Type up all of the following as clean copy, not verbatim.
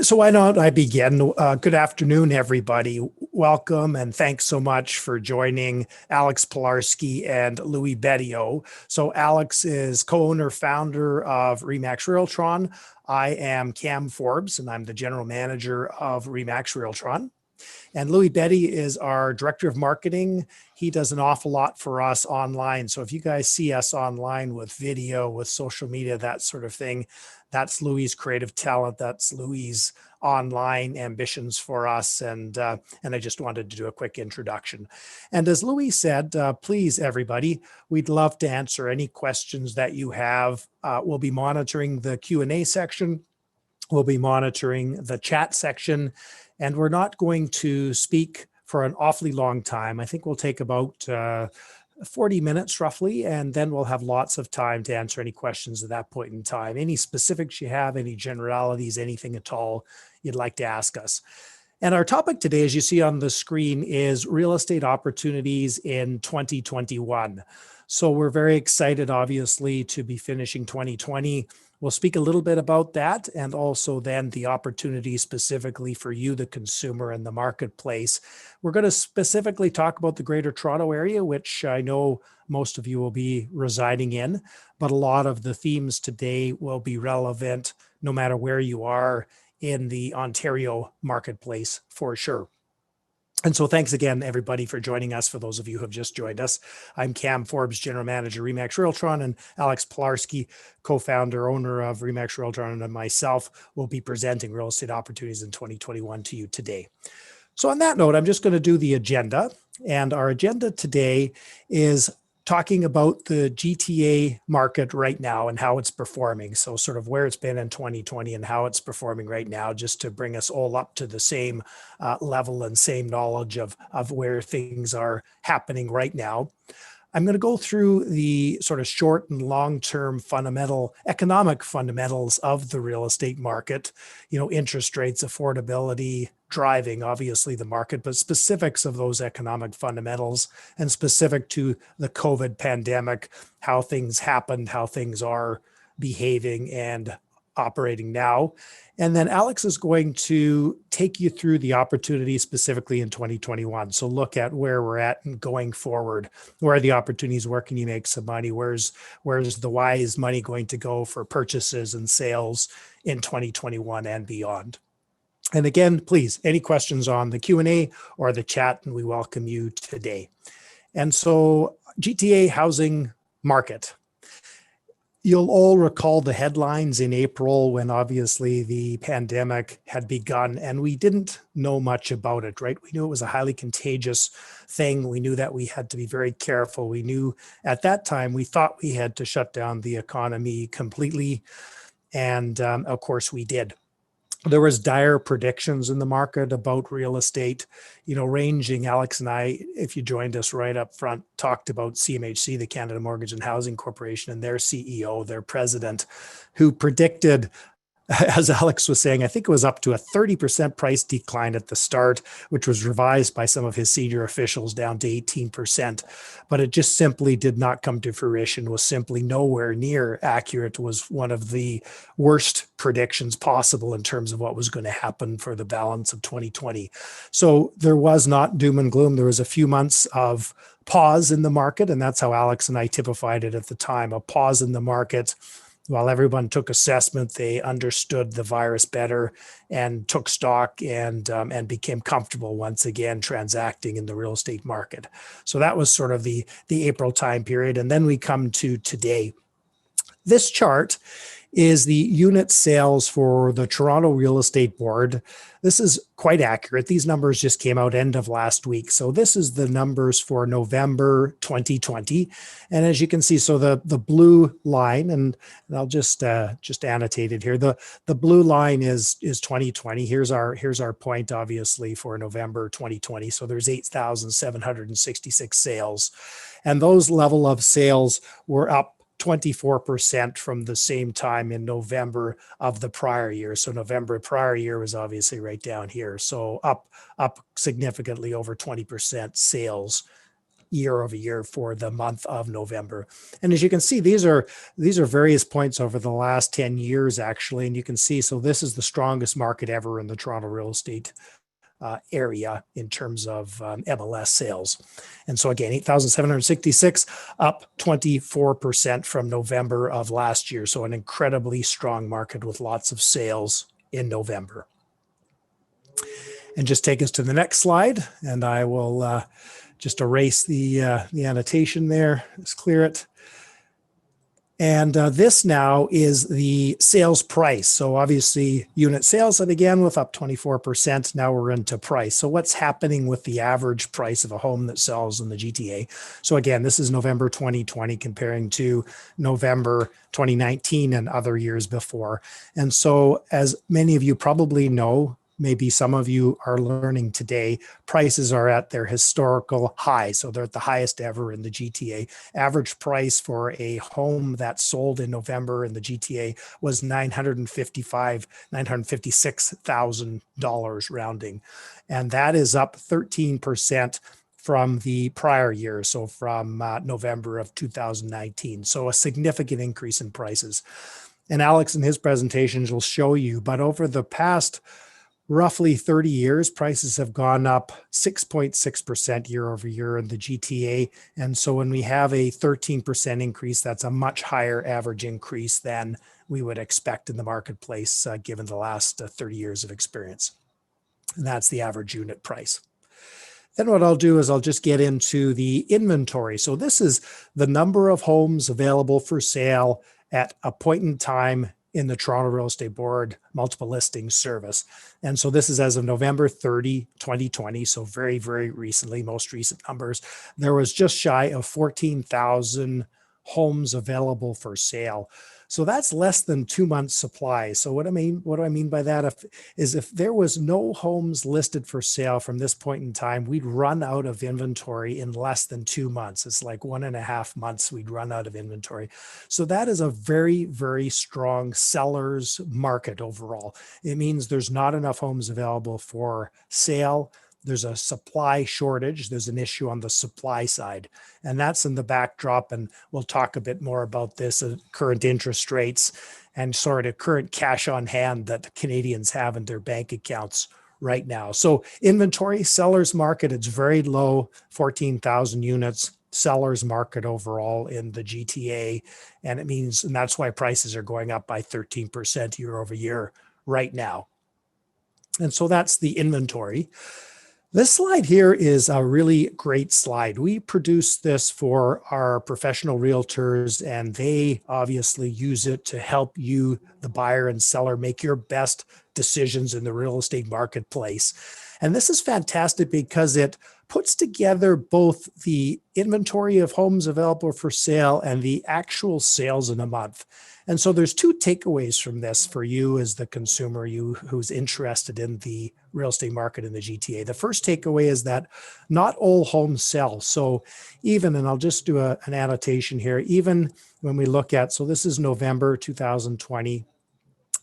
So why don't I begin? Good afternoon, everybody. Welcome and thanks so much for joining Alex Pilarski and Louis Bedio. So Alex is co-owner, founder of Remax Realtron. I am Cam Forbes, and I'm the general manager of Remax Realtron. And Louis Betty is our director of marketing. He does an awful lot for us online. So if you guys see us online with video, with social media, that sort of thing, that's Louis's creative talent. That's Louis's online ambitions for us. And I just wanted to do a quick introduction. And as Louis said, please, everybody, we'd love to answer any questions that you have. We'll be monitoring the Q&A section. We'll be monitoring the chat section, and we're not going to speak for an awfully long time. I think we'll take about 40 minutes roughly, and then we'll have lots of time to answer any questions at that point in time. Any specifics you have, any generalities, anything at all you'd like to ask us. And our topic today, as you see on the screen, is real estate opportunities in 2021. So we're very excited, obviously, to be finishing 2020. We'll speak a little bit about that, and also then the opportunity specifically for you, the consumer, and the marketplace. We're going to specifically talk about the Greater Toronto Area, which I know most of you will be residing in, but a lot of the themes today will be relevant no matter where you are in the Ontario marketplace for sure. And so thanks again, everybody, for joining us. For those of you who have just joined us, I'm Cam Forbes, General Manager, Remax Realtron, and Alex Pilarski, co-founder, owner of Remax Realtron, and myself will be presenting real estate opportunities in 2021 to you today. So on that note, I'm just going to do the agenda. And our agenda today is talking about the GTA market right now and how it's performing. So sort of where it's been in 2020 and how it's performing right now, just to bring us all up to the same level and same knowledge of where things are happening right now. I'm going to go through the sort of short and long-term economic fundamentals of the real estate market, interest rates, affordability, driving obviously the market, but specifics of those economic fundamentals and specific to the COVID pandemic, how things happened, how things are behaving and operating now. And then Alex is going to take you through the opportunity specifically in 2021. So look at where we're at and going forward. Where are the opportunities? Where can you make some money? Where's the wise money going to go for purchases and sales in 2021 and beyond? And again, please, any questions on the Q&A or the chat, and we welcome you today. And so GTA housing market. You'll all recall the headlines in April when obviously the pandemic had begun and we didn't know much about it, right? We knew it was a highly contagious thing. We knew that we had to be very careful. We knew at that time, we thought we had to shut down the economy completely. And of course we did. There was dire predictions in the market about real estate, ranging. Alex and I, if you joined us right up front, talked about CMHC, the Canada Mortgage and Housing Corporation, and their CEO, their president, who predicted, as Alex was saying, I think it was up to a 30% price decline at the start, which was revised by some of his senior officials down to 18%. But it just simply did not come to fruition, was simply nowhere near accurate, was one of the worst predictions possible in terms of what was going to happen for the balance of 2020. So there was not doom and gloom. There was a few months of pause in the market, and that's how Alex and I typified it at the time, a pause in the market. While everyone took assessment, they understood the virus better and took stock and became comfortable once again transacting in the real estate market. So that was sort of the April time period. And then we come to today. This chart is the unit sales for the Toronto Real Estate Board. This is quite accurate. These numbers just came out end of last week. So this is the numbers for November 2020. And as you can see, so the blue line, and I'll just annotate it here. The blue line is 2020. Here's our point, obviously, for November 2020. So there's 8,766 sales. And those level of sales were up 24% from the same time in November of the prior year. So November prior year was obviously right down here. So up significantly over 20% sales year over year for the month of November. And as you can see, these are various points over the last 10 years, actually. And you can see, so this is the strongest market ever in the Toronto real estate area in terms of MLS sales. And so again, 8,766, up 24% from November of last year. So an incredibly strong market with lots of sales in November. And just take us to the next slide, and I will just erase the annotation there. Let's clear it. And this now is the sales price. So obviously unit sales, and again, with up 24%, now we're into price. So what's happening with the average price of a home that sells in the GTA? So again, this is November 2020 comparing to November 2019 and other years before. And so as many of you probably know, maybe some of you are learning today, prices are at their historical high. So they're at the highest ever in the GTA. Average price for a home that sold in November in the GTA was $956,000 rounding. And that is up 13% from the prior year. So from November of 2019. So a significant increase in prices. And Alex in his presentations will show you, but over the past roughly 30 years, prices have gone up 6.6% year over year in the GTA. And so when we have a 13% increase, that's a much higher average increase than we would expect in the marketplace, given the last 30 years of experience. And that's the average unit price. Then what I'll do is I'll just get into the inventory. So this is the number of homes available for sale at a point in time in the Toronto Real Estate Board multiple listing service. And so this is as of November 30, 2020. So very, very recently, most recent numbers. There was just shy of 14,000 homes available for sale. So that's less than 2 months supply. So what do I mean by that? If there was no homes listed for sale from this point in time, we'd run out of inventory in less than 2 months. It's like 1.5 months we'd run out of inventory. So that is a very, very strong seller's market overall. It means there's not enough homes available for sale. There's a supply shortage. There's an issue on the supply side. And that's in the backdrop. And we'll talk a bit more about this, current interest rates and sort of current cash on hand that Canadians have in their bank accounts right now. So inventory, seller's market, it's very low, 14,000 units, seller's market overall in the GTA. And it means, and that's why prices are going up by 13% year over year right now. And so that's the inventory. This slide here is a really great slide. We produce this for our professional realtors, and they obviously use it to help you, the buyer and seller, make your best decisions in the real estate marketplace. And this is fantastic because it puts together both the inventory of homes available for sale and the actual sales in a month. And so there's two takeaways from this for you as the consumer, you who's interested in the real estate market in the GTA. The first takeaway is that not all homes sell. So even, and I'll just do an annotation here, even when we look at, so this is November 2020,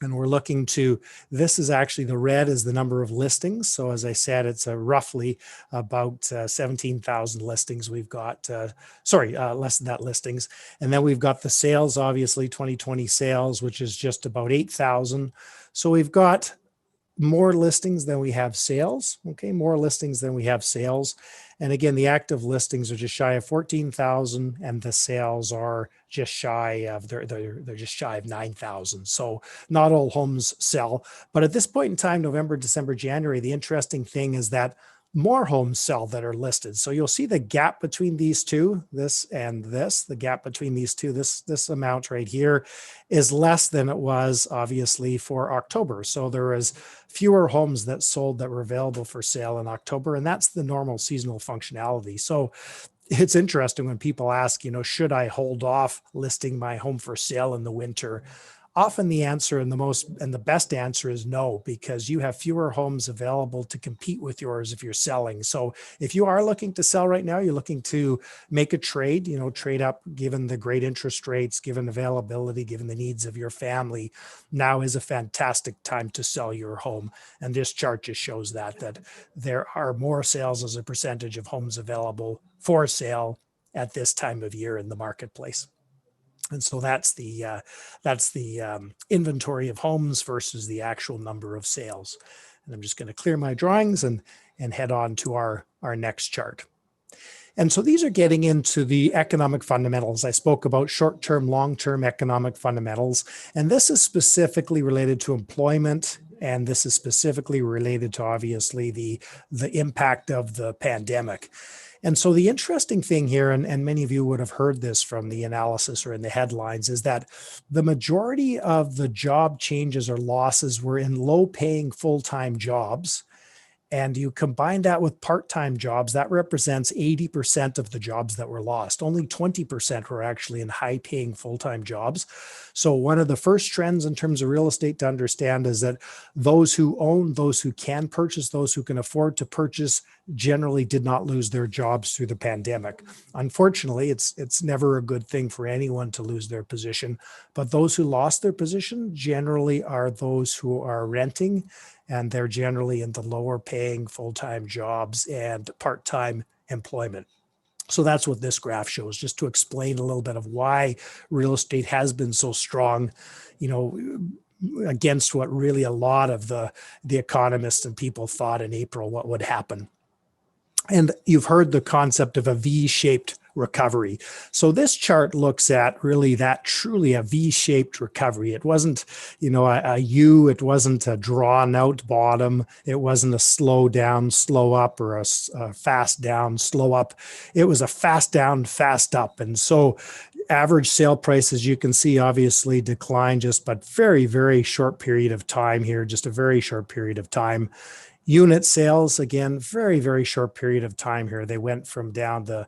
and we're looking to, this is actually the red is the number of listings. So as I said, it's roughly about 17,000 listings we've got, less than that listings. And then we've got the sales, obviously 2020 sales, which is just about 8,000. So we've got more listings than we have sales. Okay, more listings than we have sales. And again, the active listings are just shy of 14,000 and the sales are just shy of, they're just shy of 9,000. So not all homes sell. But at this point in time, November, December, January, the interesting thing is that more homes sell that are listed. So you'll see the gap between these two, this and this, the gap between these two, this amount right here is less than it was obviously for October. So there is fewer homes that sold that were available for sale in October, and that's the normal seasonal functionality. So it's interesting when people ask, should I hold off listing my home for sale in the winter? often the answer and the best answer is no, because you have fewer homes available to compete with yours if you're selling. So if you are looking to sell right now, you're looking to make a trade, trade up, given the great interest rates, given availability, given the needs of your family, now is a fantastic time to sell your home. And this chart just shows that there are more sales as a percentage of homes available for sale at this time of year in the marketplace. And so that's the inventory of homes versus the actual number of sales. And I'm just going to clear my drawings and head on to our next chart. And so these are getting into the economic fundamentals. I spoke about short-term, long-term economic fundamentals, and this is specifically related to employment, and this is specifically related to, obviously, the impact of the pandemic. And so the interesting thing here, and many of you would have heard this from the analysis or in the headlines, is that the majority of the job changes or losses were in low-paying full-time jobs. And you combine that with part-time jobs, that represents 80% of the jobs that were lost. Only 20% were actually in high-paying full-time jobs. So one of the first trends in terms of real estate to understand is that those who own, those who can purchase, those who can afford to purchase generally did not lose their jobs through the pandemic. Unfortunately, it's never a good thing for anyone to lose their position, but those who lost their position generally are those who are renting, and they're generally in the lower paying full-time jobs and part-time employment. So that's what this graph shows, just to explain a little bit of why real estate has been so strong, against what really a lot of the economists and people thought in April what would happen. And you've heard the concept of a V-shaped recovery. So this chart looks at really that truly a V-shaped recovery. It wasn't, a U, it wasn't a drawn out bottom. It wasn't a slow down, slow up, or a fast down, slow up. It was a fast down, fast up. And so average sale prices, you can see, obviously declined just but very, very short period of time here, just a very short period of time. Unit sales, again, very, very short period of time here. They went from down the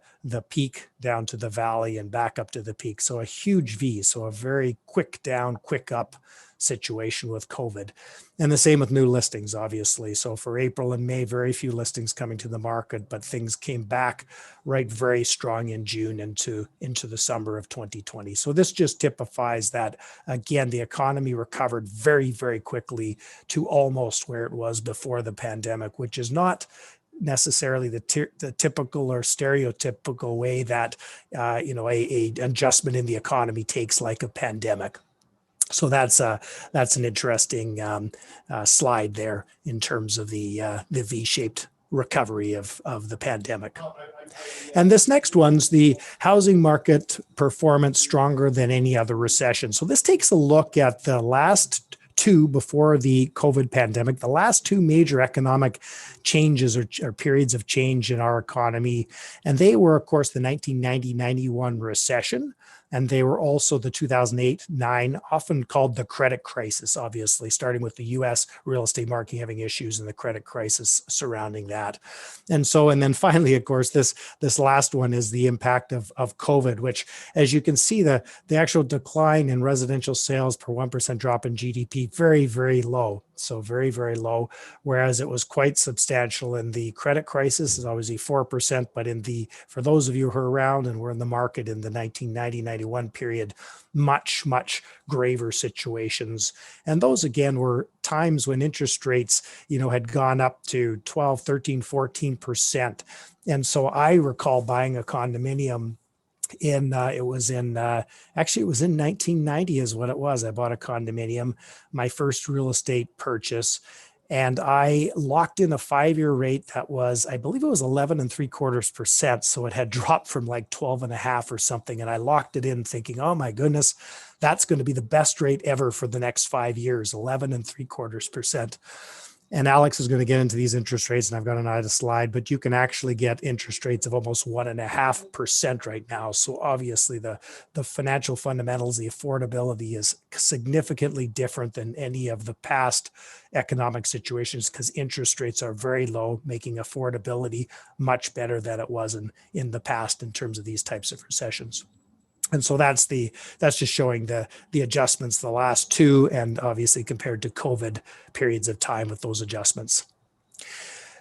peak down to the valley and back up to the peak. So a huge V, so a very quick down, quick up situation with COVID. And the same with new listings, obviously. So for April and May, very few listings coming to the market, but things came back right very strong in June into the summer of 2020. So this just typifies that, again, the economy recovered very, very quickly to almost where it was before the pandemic, which is not necessarily the typical or stereotypical way that a adjustment in the economy takes, like a pandemic. So that's an interesting slide there in terms of the V-shaped recovery of the pandemic. And this next one's the housing market performance stronger than any other recession. So this takes a look at the last two before the COVID pandemic, the last two major economic changes or periods of change in our economy. And they were, of course, the 1990-91 recession. And they were also the 2008-9, often called the credit crisis, obviously, starting with the US real estate market having issues and the credit crisis surrounding that. And then finally, of course, this last one is the impact of COVID, which, as you can see, the actual decline in residential sales per 1% drop in GDP, very, very low. So very, very low, whereas it was quite substantial in the credit crisis, is obviously 4%, but for those of you who are around and were in the market in the 1990-91 period, much, much graver situations. And those, again, were times when interest rates, had gone up to 12, 13, 14%. And so I recall buying a condominium it was in 1990 is what it was. I bought a condominium, my first real estate purchase, and I locked in a 5-year rate that was, I believe it was 11.75%. So it had dropped from like 12.5 or something. And I locked it in thinking, oh my goodness, that's going to be the best rate ever for the next 5 years, 11.75%. And Alex is going to get into these interest rates, and I've got another slide, but you can actually get interest rates of almost 1.5% right now. So obviously the financial fundamentals, the affordability is significantly different than any of the past economic situations, because interest rates are very low, making affordability much better than it was in the past in terms of these types of recessions. And so that's just showing the adjustments the last two, and obviously compared to COVID periods of time with those adjustments.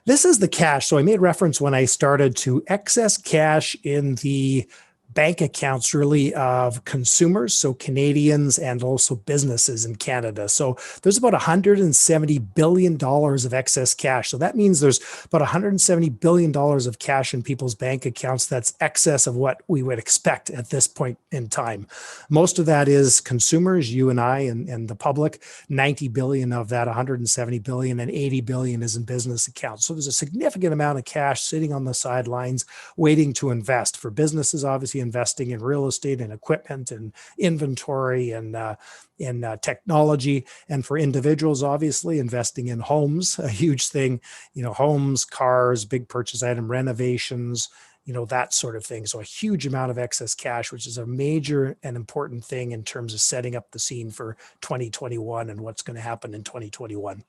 This is the cash. So I made reference when I started to excess cash in the bank accounts really of consumers, so Canadians and also businesses in Canada. So there's about $170 billion of excess cash. So that means there's about $170 billion of cash in people's bank accounts. That's excess of what we would expect at this point in time. Most of that is consumers, you and I, and the public. 90 billion of that 170 billion and 80 billion is in business accounts. So there's a significant amount of cash sitting on the sidelines waiting to invest. For businesses, obviously investing in real estate and equipment and inventory and in technology, and for individuals, obviously investing in homes, a huge thing, homes, cars, big purchase item renovations, that sort of thing. So a huge amount of excess cash, which is a major and important thing in terms of setting up the scene for 2021 and what's going to happen in 2021.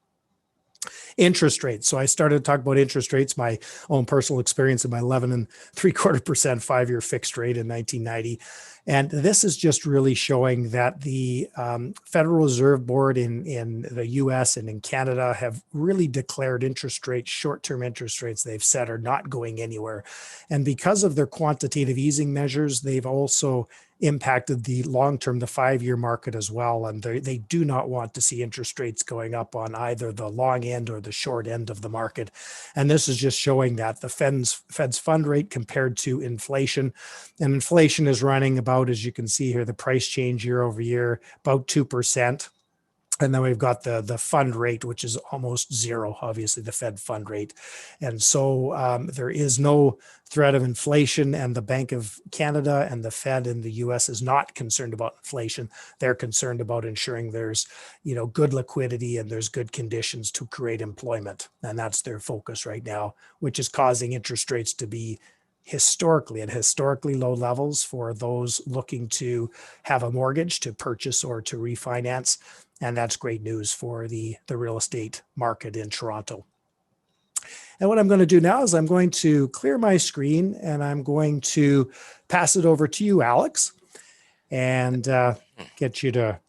Interest rates. So I started to talk about interest rates, my own personal experience of my 11.75% 5-year fixed rate in 1990. And this is just really showing that the Federal Reserve Board in the US and in Canada have really declared interest rates, short-term interest rates they've said are not going anywhere. And because of their quantitative easing measures, they've also impacted the long-term, the 5-year market as well. And they do not want to see interest rates going up on either the long end or the short end of the market. And this is just showing that the Fed's fund rate compared to inflation, and inflation is running about, as you can see here, the price change year over year, about 2%. And then we've got the fund rate, which is almost zero, obviously the Fed fund rate. And so there is no threat of inflation, and the Bank of Canada and the Fed in the US is not concerned about inflation. They're concerned about ensuring there's, good liquidity and there's good conditions to create employment. And that's their focus right now, which is causing interest rates to be at historically low levels for those looking to have a mortgage, to purchase or to refinance. And that's great news for the real estate market in Toronto. And what I'm going to do now is I'm going to clear my screen and I'm going to pass it over to you, Alex, and get you to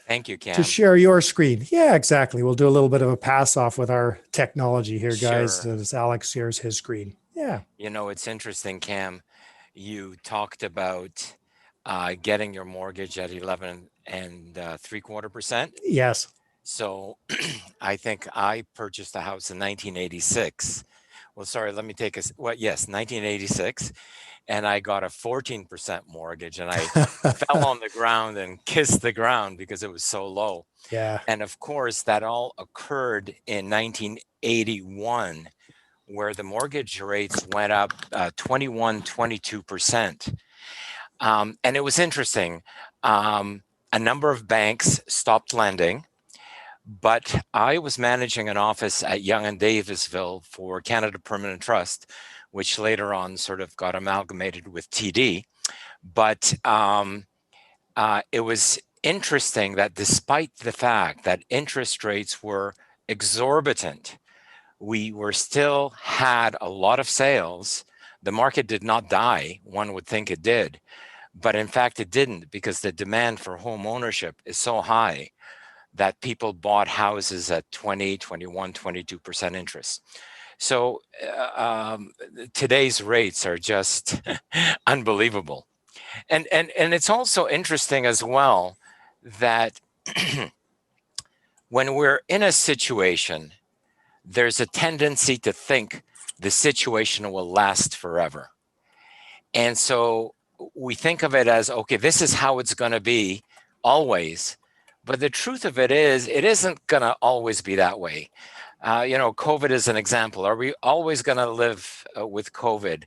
Thank you, Cam. to share your screen. Yeah, exactly. We'll do a little bit of a pass off with our technology here, guys, Sure. as Alex shares his screen. Yeah. It's interesting, Cam. You talked about getting your mortgage at 11.75%. Yes. So I think I purchased a house in 1986. Well, sorry, let me take yes, 1986. And I got a 14% mortgage, and I fell on the ground and kissed the ground because it was so low. Yeah. And of course, that all occurred in 1981, where the mortgage rates went up 21, 22%. And it was interesting. A number of banks stopped lending, but I was managing an office at Yonge and Davisville for Canada Permanent Trust, which later on sort of got amalgamated with TD. But it was interesting that despite the fact that interest rates were exorbitant, we were still had a lot of sales. The market did not die. One would think it did, but in fact it didn't, because the demand for home ownership is so high that people bought houses at 20, 21, 22% interest. So today's rates are just unbelievable. And it's also interesting as well that when we're in a situation, there's a tendency to think the situation will last forever. And so we think of it as, okay, this is how it's going to be always. But the truth of it isn't going to always be that way. COVID is an example. Are we always going to live with COVID?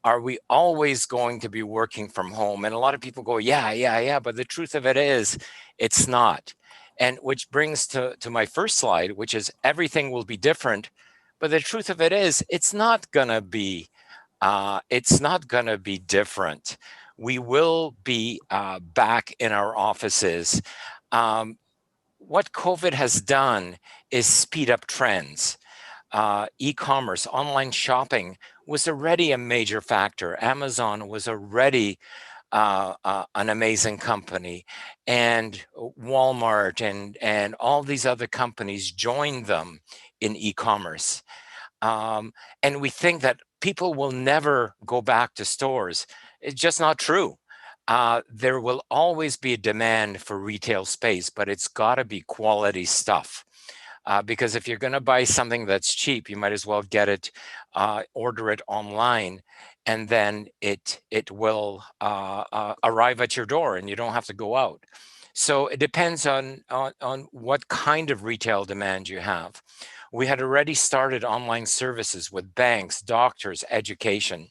Are we always going to be working from home? And a lot of people go, yeah. But the truth of it is, it's not. And which brings to my first slide, which is everything will be different. But the truth of it is, it's not going to be different. We will be back in our offices. What COVID has done is speed up trends. E-commerce, online shopping was already a major factor. Amazon was already an amazing company, and Walmart and all these other companies joined them in e-commerce. And we think that people will never go back to stores. It's just not true. There will always be a demand for retail space, but it's got to be quality stuff. Because if you're going to buy something that's cheap, you might as well get it, order it online, and then it will arrive at your door, and you don't have to go out. So it depends on what kind of retail demand you have. We had already started online services with banks, doctors, education.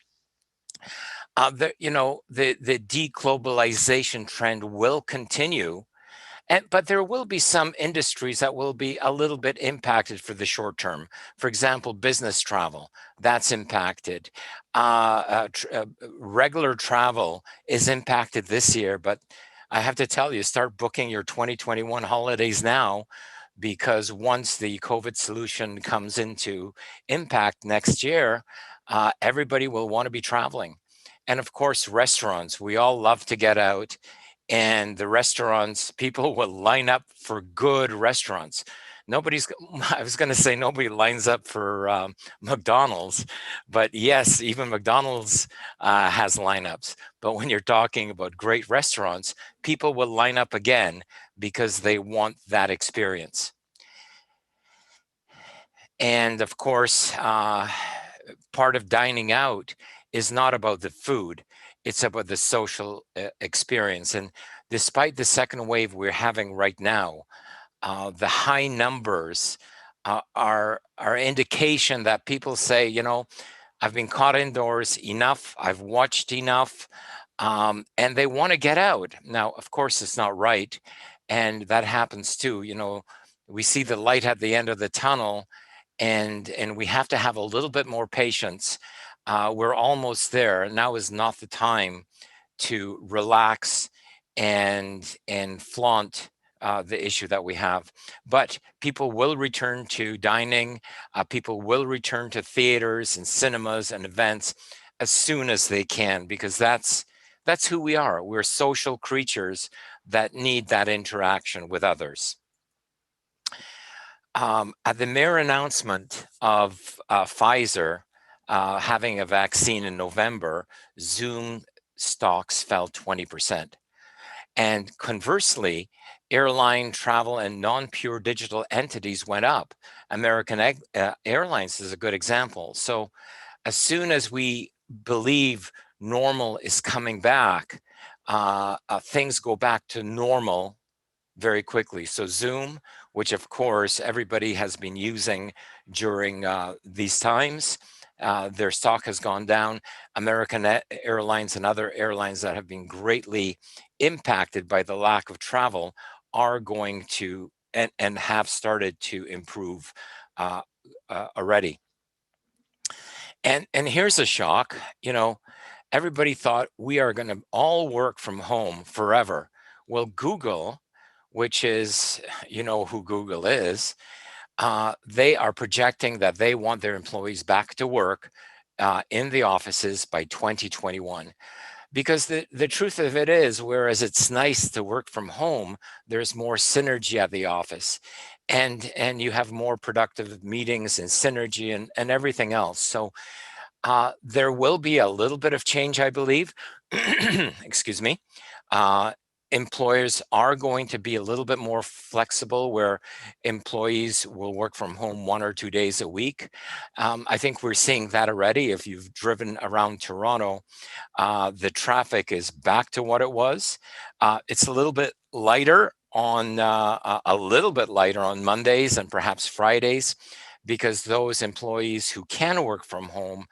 The deglobalization trend will continue, but there will be some industries that will be a little bit impacted for the short term. For example, business travel, that's impacted. Regular travel is impacted this year, but I have to tell you, start booking your 2021 holidays now, because once the COVID solution comes into impact next year, everybody will want to be traveling. And of course, restaurants, we all love to get out, and the restaurants, people will line up for good restaurants. Nobody's, I was going to say nobody lines up for McDonald's, but yes, even McDonald's has lineups. But when you're talking about great restaurants, people will line up again because they want that experience. And of course, part of dining out is not about the food, it's about the social experience. And despite the second wave we're having right now, the high numbers are indication that people say, I've been caught indoors enough, I've watched enough, and they want to get out. Now, of course, it's not right, and that happens too. We see the light at the end of the tunnel, and we have to have a little bit more patience. We're almost there. Now is not the time to relax and flaunt the issue that we have. But people will return to dining. People will return to theaters and cinemas and events as soon as they can, because that's who we are. We're social creatures that need that interaction with others. At the mere announcement of Pfizer having a vaccine in November, Zoom stocks fell 20%. And conversely, airline, travel, and non-pure digital entities went up. American Airlines is a good example. So as soon as we believe normal is coming back, things go back to normal very quickly. So Zoom, which of course everybody has been using during these times, their stock has gone down. American Airlines and other airlines that have been greatly impacted by the lack of travel are going to and have started to improve already. And here's a shock. Everybody thought we are going to all work from home forever. Well, Google, which is, who Google is, they are projecting that they want their employees back to work in the offices by 2021. Because the truth of it is, whereas it's nice to work from home, there's more synergy at the office. And you have more productive meetings and synergy and everything else. So there will be a little bit of change, I believe. Excuse me. Employers are going to be a little bit more flexible, where employees will work from home 1 or 2 days a week. I think we're seeing that already. If you've driven around Toronto, the traffic is back to what it was. It's a little bit lighter on Mondays and perhaps Fridays, because those employees who can work from home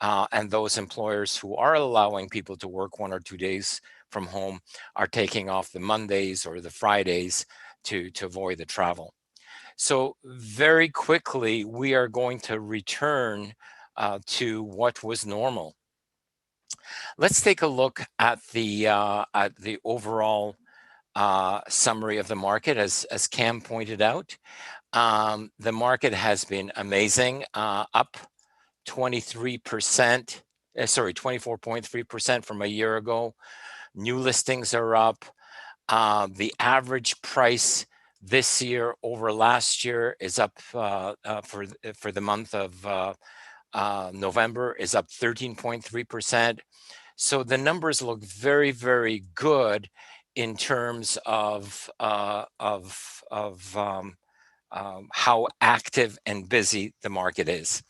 and those employers who are allowing people to work 1 or 2 days from home are taking off the Mondays or the Fridays to avoid the travel. So very quickly, we are going to return to what was normal. Let's take a look at the overall summary of the market. As Cam pointed out, the market has been amazing, up 24.3% from a year ago, New listings are up. The average price this year over last year is up for the month of November is up 13.3%. So the numbers look very, very good in terms of how active and busy the market is.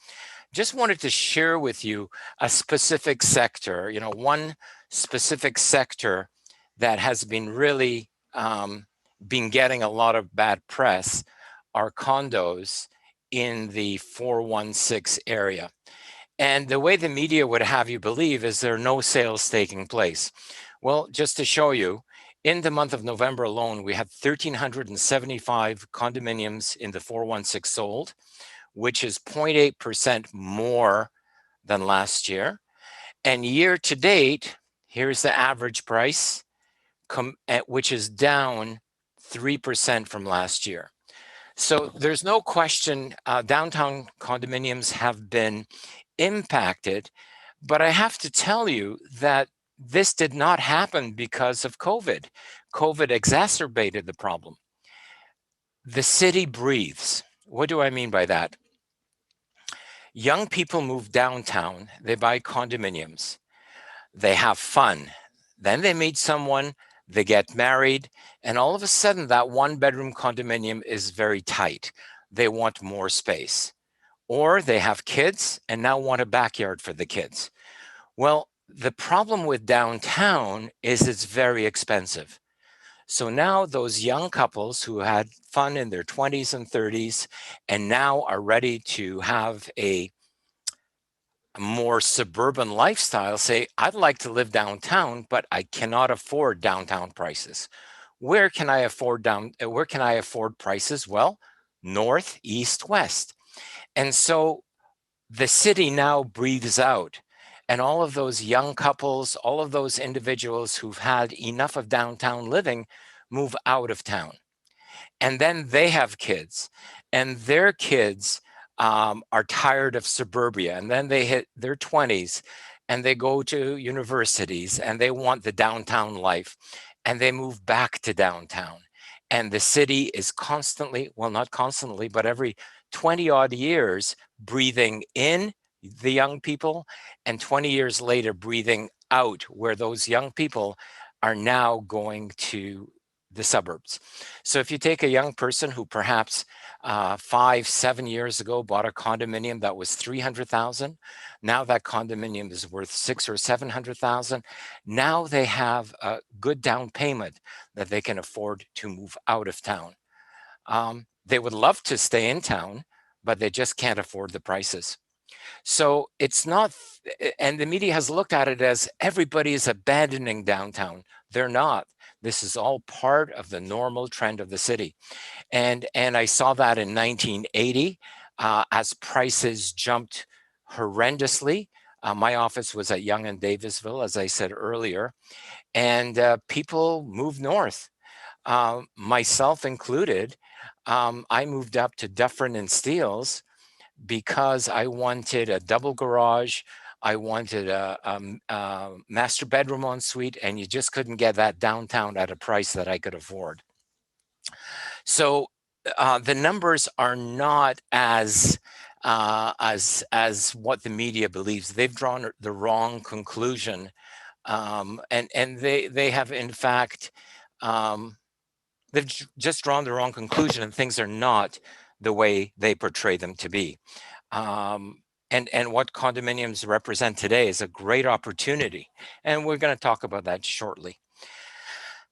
Just wanted to share with you a specific sector, one specific sector that has been really been getting a lot of bad press are condos in the 416 area. And the way the media would have you believe is there are no sales taking place. Well, just to show you, in the month of November alone, we had 1,375 condominiums in the 416 sold, which is 0.8% more than last year. And year to date, here's the average price, which is down 3% from last year. So there's no question downtown condominiums have been impacted, but I have to tell you that this did not happen because of COVID. COVID exacerbated the problem. The city breathes. What do I mean by that? Young people move downtown, they buy condominiums, they have fun, then they meet someone, they get married, and all of a sudden that one-bedroom condominium is very tight. They want more space. Or they have kids and now want a backyard for the kids. Well, the problem with downtown is it's very expensive. So now those young couples who had fun in their 20s and 30s and now are ready to have a more suburban lifestyle say, I'd like to live downtown, but I cannot afford downtown prices. Where can I afford prices? Well, north, east, west. And so the city now breathes out. And all of those young couples, all of those individuals who've had enough of downtown living move out of town. And then they have kids, and their kids are tired of suburbia. And then they hit their 20s and they go to universities and they want the downtown life and they move back to downtown. And the city is constantly, well, not constantly, but every 20 odd years breathing in the young people and 20 years later breathing out, where those young people are now going to the suburbs. So if you take a young person who perhaps 5-7 years ago bought a condominium that was 300,000, now that condominium is worth 600,000 or 700,000. Now they have a good down payment that they can afford to move out of town. They would love to stay in town, but they just can't afford the prices. So it's not, and the media has looked at it as everybody is abandoning downtown. They're not. This is all part of the normal trend of the city. And I saw that in 1980 as prices jumped horrendously. My office was at Yonge and Davisville, as I said earlier, and people moved north, myself included. I moved up to Dufferin and Steeles because I wanted a double garage. I wanted a master bedroom ensuite, and you just couldn't get that downtown at a price that I could afford. So the numbers are not as what the media believes. They've drawn the wrong conclusion, and they have in fact they've just drawn the wrong conclusion, and things are not the way they portray them to be. And what condominiums represent today is a great opportunity, and we're going to talk about that shortly.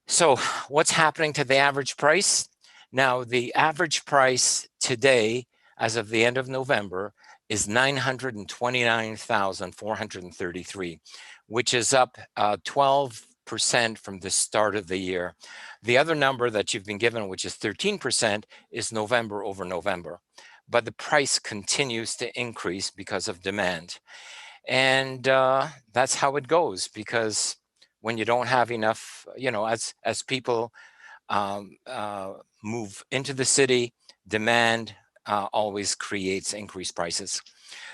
So what's happening to the average price? Now, the average price today, as of the end of November, is $929,433, which is up 12% from the start of the year. The other number that you've been given, which is 13%, is November over November. But the price continues to increase because of demand. And that's how it goes, because when you don't have enough, as people move into the city, demand always creates increased prices.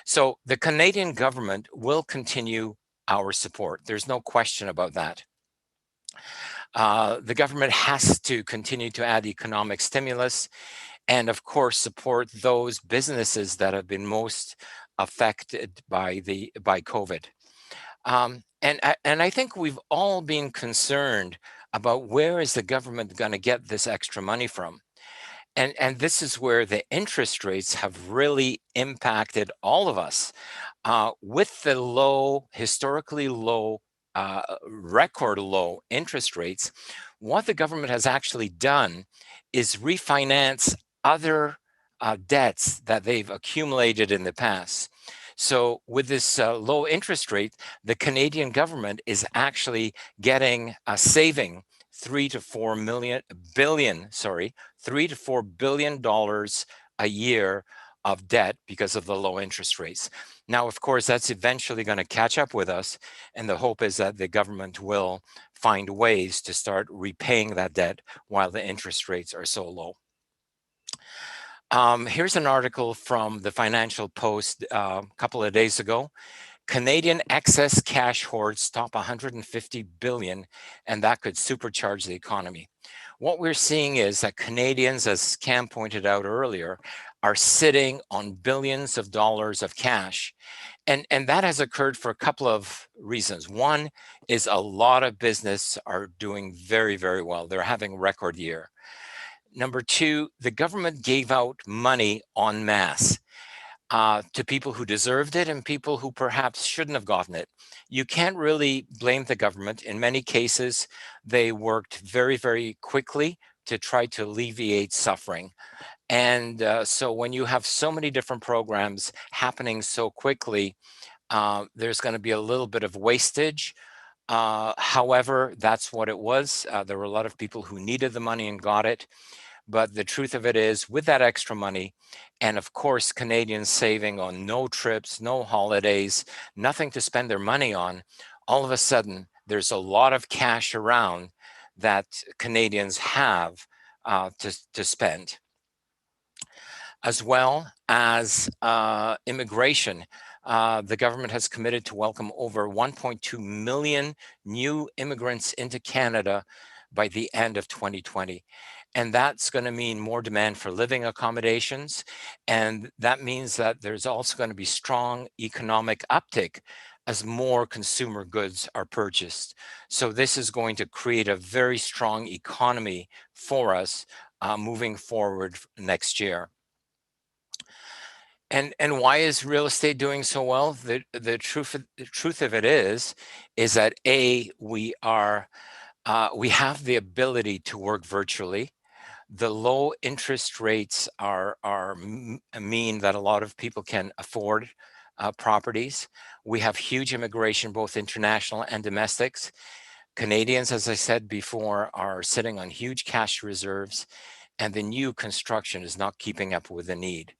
So the Canadian government will continue our support. There's no question about that. The government has to continue to add economic stimulus and, of course, support those businesses that have been most affected by COVID. And I think we've all been concerned about where is the government going to get this extra money from. And this is where the interest rates have really impacted all of us. With the historically low, record low interest rates, what the government has actually done is refinance other debts that they've accumulated in the past. So with this low interest rate, the Canadian government is actually getting a saving 3 to 4 billion dollars a year of debt because of the low interest rates. Now, of course, that's eventually going to catch up with us, and the hope is that the government will find ways to start repaying that debt while the interest rates are so low. Here's an article from the Financial Post a couple of days ago. Canadian excess cash hoards top 150 billion, and that could supercharge the economy. What we're seeing is that Canadians, as Cam pointed out earlier, are sitting on billions of dollars of cash. And that has occurred for a couple of reasons. One is a lot of business are doing very, very well. They're having record year. Number two, the government gave out money en masse to people who deserved it and people who perhaps shouldn't have gotten it. You can't really blame the government. In many cases, they worked very, very quickly to try to alleviate suffering. And so when you have so many different programs happening so quickly, there's going to be a little bit of wastage. However, that's what it was. There were a lot of people who needed the money and got it. But the truth of it is, with that extra money, and of course, Canadians saving on no trips, no holidays, nothing to spend their money on, all of a sudden, there's a lot of cash around that Canadians have to spend. As well as immigration. The government has committed to welcome over 1.2 million new immigrants into Canada by the end of 2020. And that's going to mean more demand for living accommodations. And that means that there's also going to be strong economic uptick as more consumer goods are purchased. So this is going to create a very strong economy for us moving forward next year. And why is real estate doing so well? The truth of it is that we have the ability to work virtually. The low interest rates mean that a lot of people can afford properties. We have huge immigration, both international and domestics. Canadians, as I said before, are sitting on huge cash reserves, and the new construction is not keeping up with the need.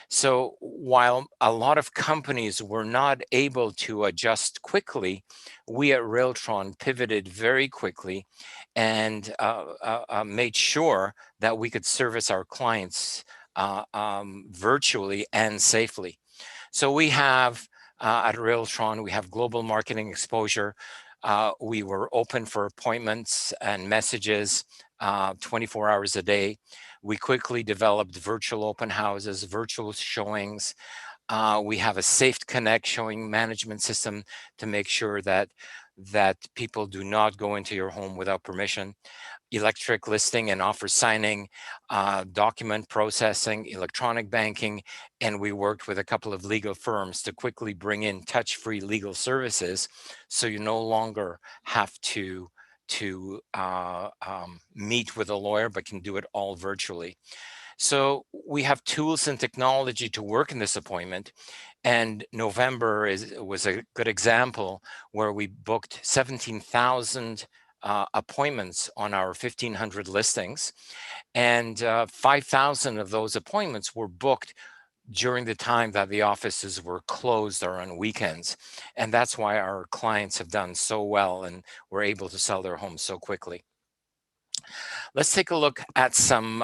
So while a lot of companies were not able to adjust quickly, we at Realtron pivoted very quickly and made sure that we could service our clients virtually and safely. So we have at Realtron, we have global marketing exposure. We were open for appointments and messages 24 hours a day. We quickly developed virtual open houses, virtual showings. We have a Safe Connect showing management system to make sure that people do not go into your home without permission. Electric listing and offer signing, document processing, electronic banking, and we worked with a couple of legal firms to quickly bring in touch-free legal services, so you no longer have to meet with a lawyer, but can do it all virtually. So we have tools and technology to work in this appointment. And November was a good example where we booked 17,000 appointments on our 1,500 listings. And 5,000 of those appointments were booked during the time that the offices were closed or on weekends. And that's why our clients have done so well and were able to sell their homes so quickly. Let's take a look at some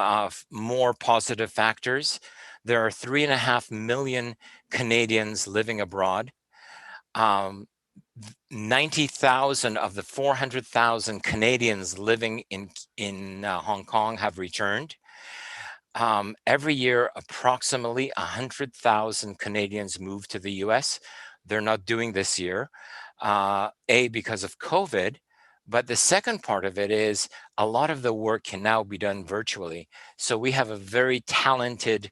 more positive factors. There are 3.5 million Canadians living abroad. 90,000 of the 400,000 Canadians living in Hong Kong have returned. Every year, approximately 100,000 Canadians move to the US. They're not doing this year, because of COVID. But the second part of it is a lot of the work can now be done virtually. So we have a very talented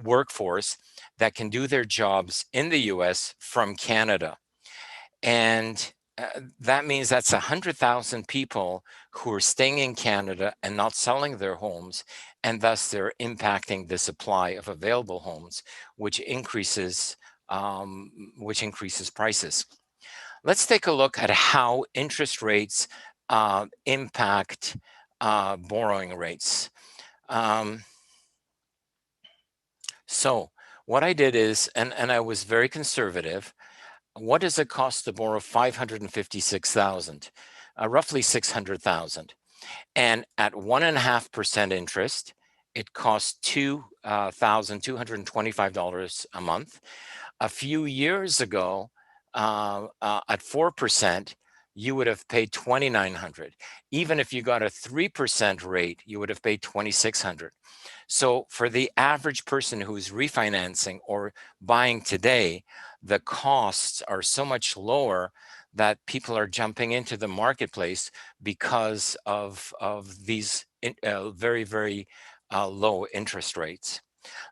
workforce that can do their jobs in the US from Canada. And that means that's 100,000 people who are staying in Canada and not selling their homes, and thus they're impacting the supply of available homes, which increases prices. Let's take a look at how interest rates impact borrowing rates. So what I did is, and I was very conservative. What does it cost to borrow 556,000, roughly 600,000? And at 1.5% interest, it costs $2,225 a month. A few years ago, at 4%, you would have paid 2,900. Even if you got a 3% rate, you would have paid 2,600. So for the average person who's refinancing or buying today, the costs are so much lower that people are jumping into the marketplace because of these very, very low interest rates.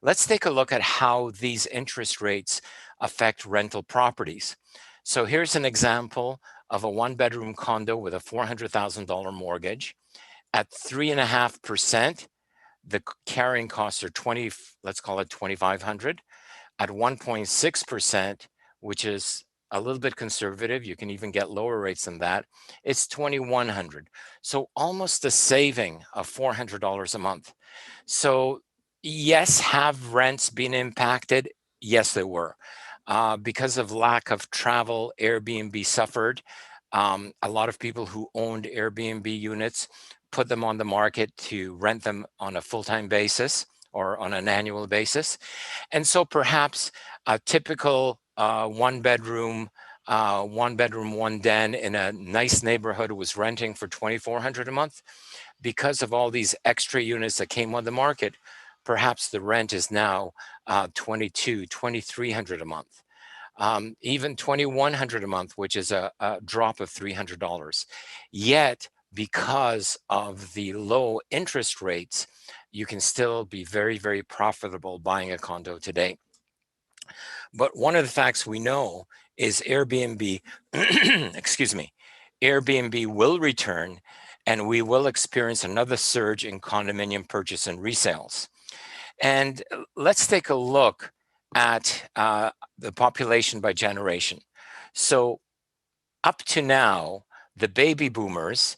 Let's take a look at how these interest rates affect rental properties. So here's an example of a one-bedroom condo with a $400,000 mortgage. At 3.5%, the carrying costs are let's call it 2,500. At 1.6%, which is a little bit conservative, you can even get lower rates than that, it's 2,100. So almost a saving of $400 a month. So yes, have rents been impacted? Yes, they were. Because of lack of travel, Airbnb suffered. A lot of people who owned Airbnb units put them on the market to rent them on a full-time basis or on an annual basis. And so perhaps a typical one bedroom, one den in a nice neighborhood was renting for $2,400 a month. Because of all these extra units that came on the market, perhaps the rent is now $2,200, $2,300 a month. Even $2,100 a month, which is a drop of $300. Yet, because of the low interest rates, you can still be very, very profitable buying a condo today. But one of the facts we know is Airbnb, excuse me, Airbnb will return, and we will experience another surge in condominium purchase and resales. And let's take a look at the population by generation. So up to now, the baby boomers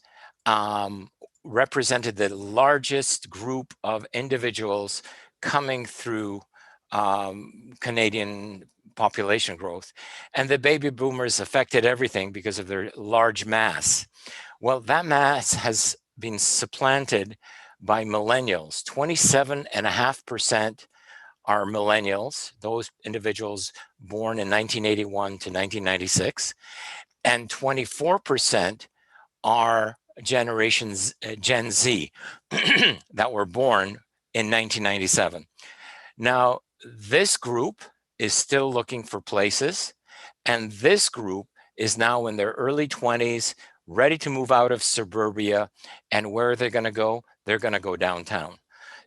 represented the largest group of individuals coming through Canadian population growth. And the baby boomers affected everything because of their large mass. Well, that mass has been supplanted by millennials. 27.5% are millennials, those individuals born in 1981 to 1996, and 24% are generations Gen Z that were born in 1997. Now, this group is still looking for places, and this group is now in their early 20s, ready to move out of suburbia. And where are they going to go? They're going to go downtown.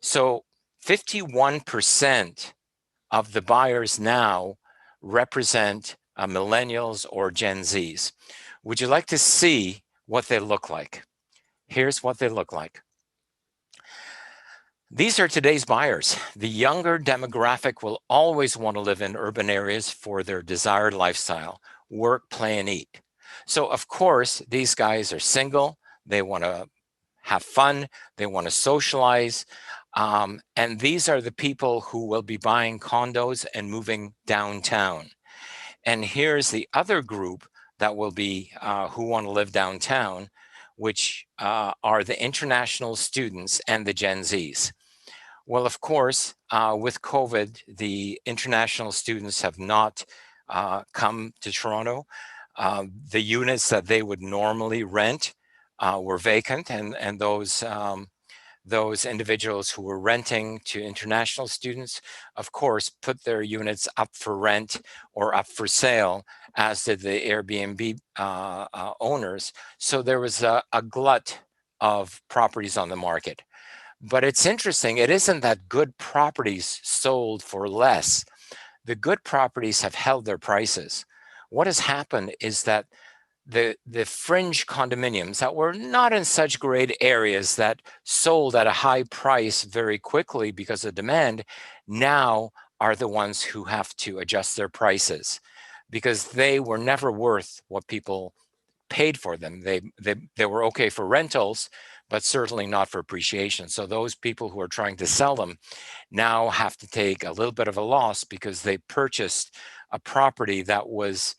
So 51% of the buyers now represent millennials or Gen Zs. Would you like to see what they look like? Here's what they look like. These are today's buyers. The younger demographic will always want to live in urban areas for their desired lifestyle, work, play, and eat. So of course, these guys are single. They want to have fun. They want to socialize. And these are the people who will be buying condos and moving downtown. And here's the other group that will be who want to live downtown, which are the international students and the Gen Zs. Well, of course, with COVID, the international students have not come to Toronto. The units that they would normally rent were vacant, and those individuals who were renting to international students, of course, put their units up for rent or up for sale, as did the Airbnb owners. So there was a glut of properties on the market. But it's interesting, it isn't that good properties sold for less. The good properties have held their prices. What has happened is that the fringe condominiums that were not in such great areas, that sold at a high price very quickly because of demand, now are the ones who have to adjust their prices, because they were never worth what people paid for them. They were okay for rentals, but certainly not for appreciation. So those people who are trying to sell them now have to take a little bit of a loss because they purchased a property that was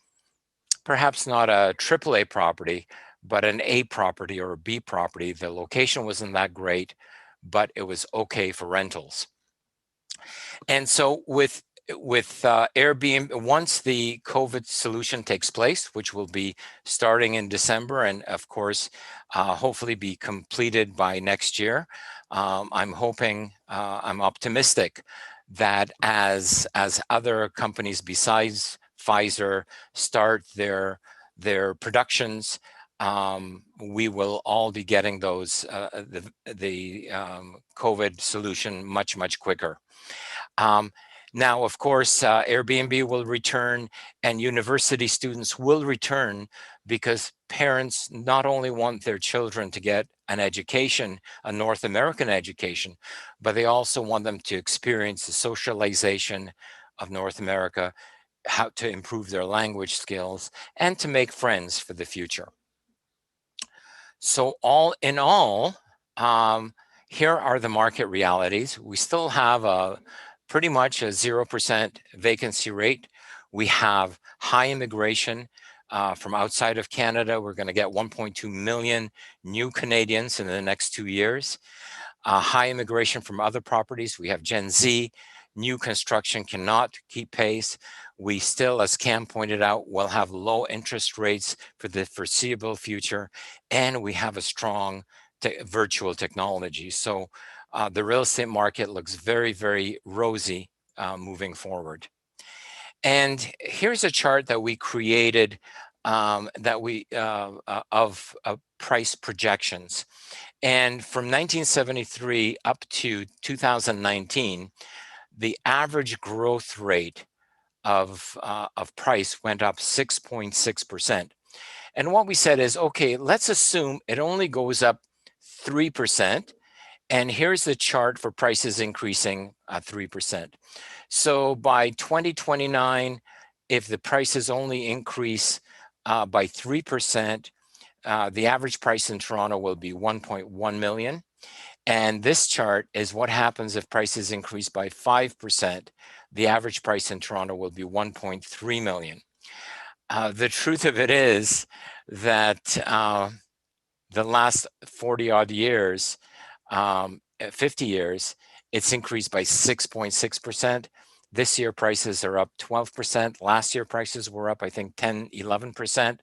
perhaps not a AAA property, but an A property or a B property. The location wasn't that great, but it was okay for rentals. And so with Airbnb, once the COVID solution takes place, which will be starting in December, and of course, hopefully be completed by next year, I'm hoping, I'm optimistic that as other companies besides Pfizer start their productions, we will all be getting those the COVID solution much quicker. Now, of course, Airbnb will return and university students will return, because parents not only want their children to get an education, a North American education, but they also want them to experience the socialization of North America, how to improve their language skills, and to make friends for the future. So all in all, here are the market realities. We still have pretty much a 0% vacancy rate. We have high immigration from outside of Canada. We're going to get 1.2 million new Canadians in the next 2 years. High immigration from other properties. We have Gen Z. New construction cannot keep pace. We still, as Cam pointed out, will have low interest rates for the foreseeable future, and we have a strong virtual technology. So the real estate market looks very rosy moving forward. And here's a chart that we created of price projections. And from 1973 up to 2019, the average growth rate of price went up 6.6%. And what we said is, okay, let's assume it only goes up 3%. And here's the chart for prices increasing 3%. So by 2029, if the prices only increase by 3%, the average price in Toronto will be 1.1 million. And this chart is what happens if prices increase by 5%. The average price in Toronto will be 1.3 million. The truth of it is that the last 40 odd years, 50 years, it's increased by 6.6%. This year prices are up 12%. Last year prices were up, I think, 10, 11%.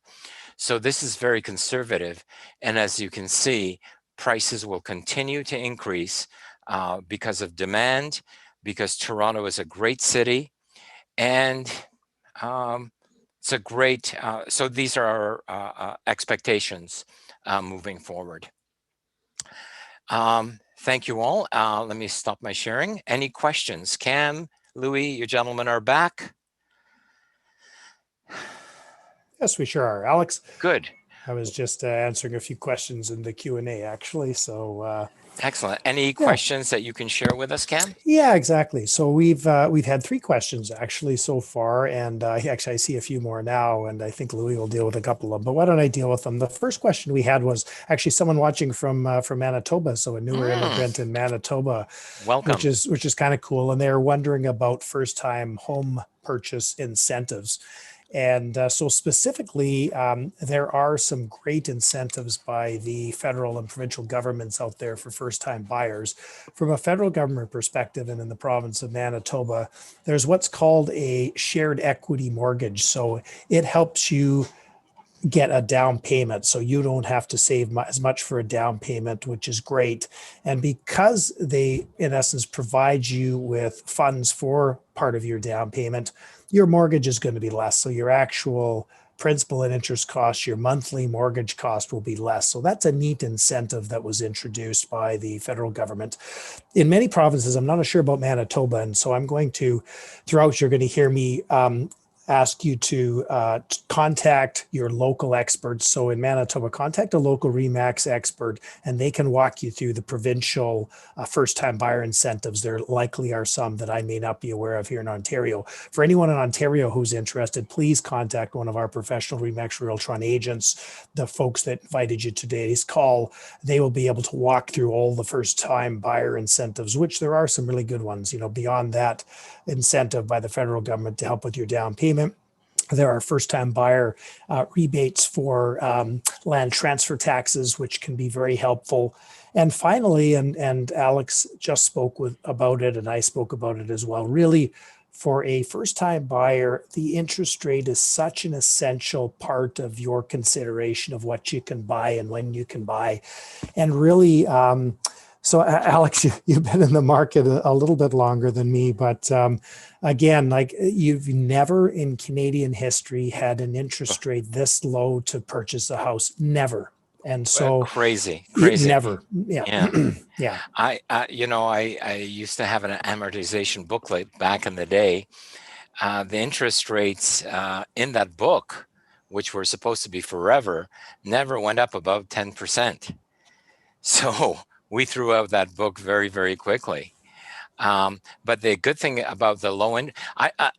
So this is very conservative. And as you can see, prices will continue to increase because of demand, because Toronto is a great city, and it's a great, so these are our expectations moving forward. Thank you all. Let me stop my sharing. Any questions? Cam, Louis, you gentlemen are back. Yes, we sure are. Alex? Good. I was just answering a few questions in the Q&A, actually. So excellent. Any questions that you can share with us, Cam? Yeah, exactly. So we've had 3 questions actually so far, and actually I see a few more now, and I think Louis will deal with a couple of them. But why don't I deal with them? The first question we had was actually someone watching from Manitoba, so a newer immigrant in Manitoba. Welcome. Which is kind of cool, and they're wondering about first-time home purchase incentives. And so specifically, there are some great incentives by the federal and provincial governments out there for first-time buyers. From a federal government perspective, and in the province of Manitoba, there's what's called a shared equity mortgage. So it helps you get a down payment, so you don't have to save as much for a down payment, which is great. And because they in essence provide you with funds for part of your down payment, your mortgage is going to be less, so your actual principal and interest costs, your monthly mortgage cost will be less. So that's a neat incentive that was introduced by the federal government in many provinces. I'm not sure about Manitoba, and so I'm going to, throughout, you're going to hear me ask you to contact your local experts. So in Manitoba, contact a local REMAX expert, and they can walk you through the provincial first-time buyer incentives. There likely are some that I may not be aware of here in Ontario. For anyone in Ontario who's interested, please contact one of our professional REMAX Realtron agents, the folks that invited you to today's call. They will be able to walk through all the first-time buyer incentives, which there are some really good ones, beyond that incentive by the federal government to help with your down payment. There are first-time buyer rebates for land transfer taxes, which can be very helpful. And finally, and Alex just spoke about it, and I spoke about it as well, really, for a first-time buyer, the interest rate is such an essential part of your consideration of what you can buy and when you can buy. And really, so Alex, you've been in the market a little bit longer than me, but again, like, you've never in Canadian history had an interest rate this low to purchase a house. Never. And so Crazy. never. Yeah. Yeah. Yeah. I used to have an amortization booklet back in the day. The interest rates in that book, which were supposed to be forever, never went up above 10%. So we threw out that book very, very quickly. But the good thing about the low end,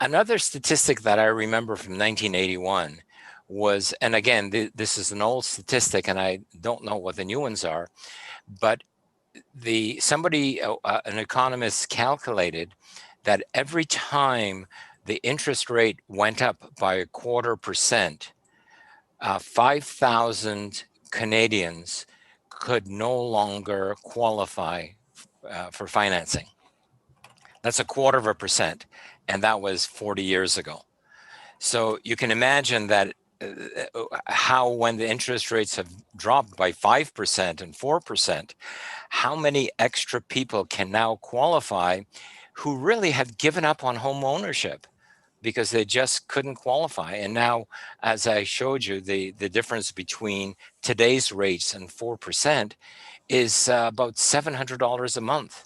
another statistic that I remember from 1981 was, and again, this is an old statistic, and I don't know what the new ones are, but an economist calculated that every time the interest rate went up by 0.25%, 5,000 Canadians could no longer qualify for financing. That's 0.25%, and that was 40 years ago. So you can imagine that how, when the interest rates have dropped by 5% and 4%, how many extra people can now qualify who really had given up on home ownership because they just couldn't qualify. And now, as I showed you, the difference between today's rates and 4% is about $700 a month.